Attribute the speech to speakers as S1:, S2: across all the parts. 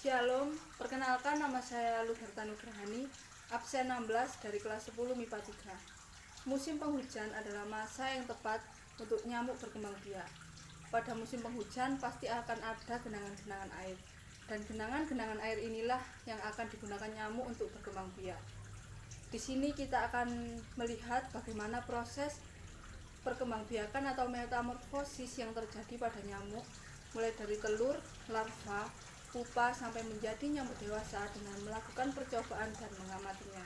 S1: Shalom, perkenalkan nama saya Luberta Nugrahani, absen 16 dari kelas 10 MIPA 3. Musim penghujan adalah masa yang tepat untuk nyamuk berkembang biak. Pada musim penghujan pasti akan ada genangan-genangan air, dan genangan-genangan air inilah yang akan digunakan nyamuk untuk berkembang biak. Di sini kita akan melihat bagaimana proses perkembangbiakan atau metamorfosis yang terjadi pada nyamuk, mulai dari telur, larva, pupa sampai menjadi nyamuk dewasa dengan melakukan percobaan dan mengamatinya.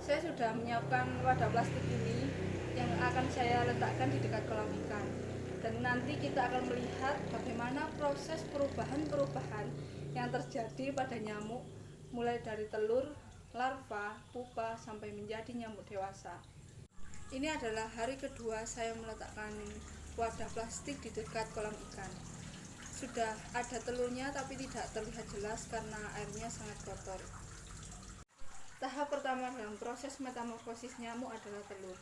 S1: Saya sudah menyiapkan wadah plastik ini yang akan saya letakkan di dekat kolam ikan, dan nanti kita akan melihat bagaimana proses perubahan-perubahan yang terjadi pada nyamuk mulai dari telur, larva, pupa sampai menjadi nyamuk dewasa. Ini adalah hari kedua saya meletakkan wadah plastik di dekat kolam ikan. Sudah ada telurnya tapi tidak terlihat jelas karena airnya sangat kotor. Tahap pertama dalam proses metamorfosis nyamuk adalah telur.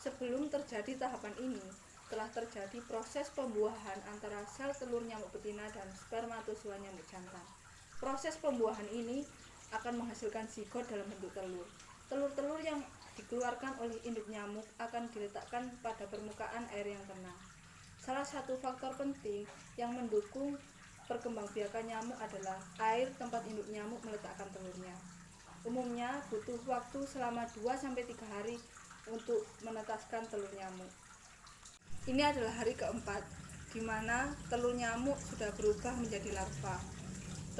S1: Sebelum terjadi tahapan ini, telah terjadi proses pembuahan antara sel telur nyamuk betina dan spermatozoa nyamuk jantan. Proses pembuahan ini akan menghasilkan zigot dalam bentuk telur. Telur-telur yang dikeluarkan oleh induk nyamuk akan diletakkan pada permukaan air yang tenang. Salah satu faktor penting yang mendukung perkembangbiakan nyamuk adalah air tempat induk nyamuk meletakkan telurnya. Umumnya butuh waktu selama 2-3 hari untuk menetaskan telur nyamuk. Ini adalah hari keempat, di mana telur nyamuk sudah berubah menjadi larva.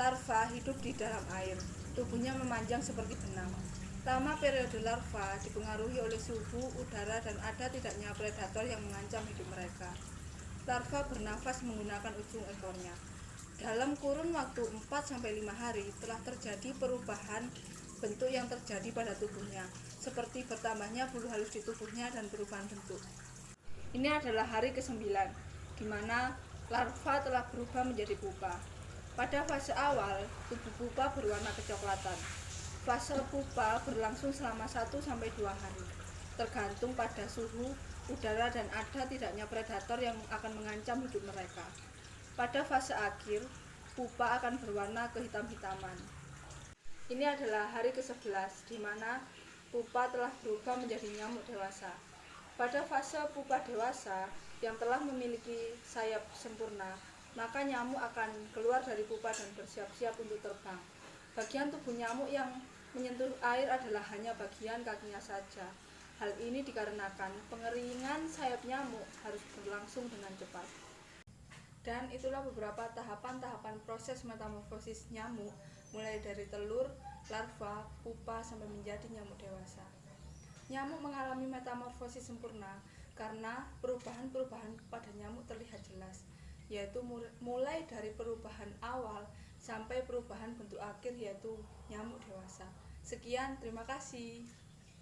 S1: Larva hidup di dalam air, tubuhnya memanjang seperti benang. Lama periode larva dipengaruhi oleh suhu, udara, dan ada tidaknya predator yang mengancam hidup mereka. Larva bernafas menggunakan ujung ekornya. Dalam kurun waktu 4-5 hari telah terjadi perubahan bentuk yang terjadi pada tubuhnya, seperti bertambahnya bulu halus di tubuhnya dan perubahan bentuk. Ini adalah hari ke-9, di mana larva telah berubah menjadi pupa. Pada fase awal, tubuh pupa berwarna kecoklatan. Fase pupa berlangsung selama 1-2 hari, tergantung pada suhu, udara, dan ada tidaknya predator yang akan mengancam hidup mereka. Pada fase akhir, pupa akan berwarna kehitam-hitaman. Ini adalah hari ke-11, di mana pupa telah berubah menjadi nyamuk dewasa. Pada fase pupa dewasa yang telah memiliki sayap sempurna, maka nyamuk akan keluar dari pupa dan bersiap-siap untuk terbang. Bagian tubuh nyamuk yang menyentuh air adalah hanya bagian kakinya saja. Hal ini dikarenakan pengeringan sayap nyamuk harus berlangsung dengan cepat. Dan itulah beberapa tahapan-tahapan proses metamorfosis nyamuk, mulai dari telur, larva, pupa, sampai menjadi nyamuk dewasa. Nyamuk mengalami metamorfosis sempurna karena perubahan-perubahan pada nyamuk terlihat jelas, yaitu mulai dari perubahan awal sampai perubahan bentuk akhir, yaitu nyamuk dewasa. Sekian, terima kasih.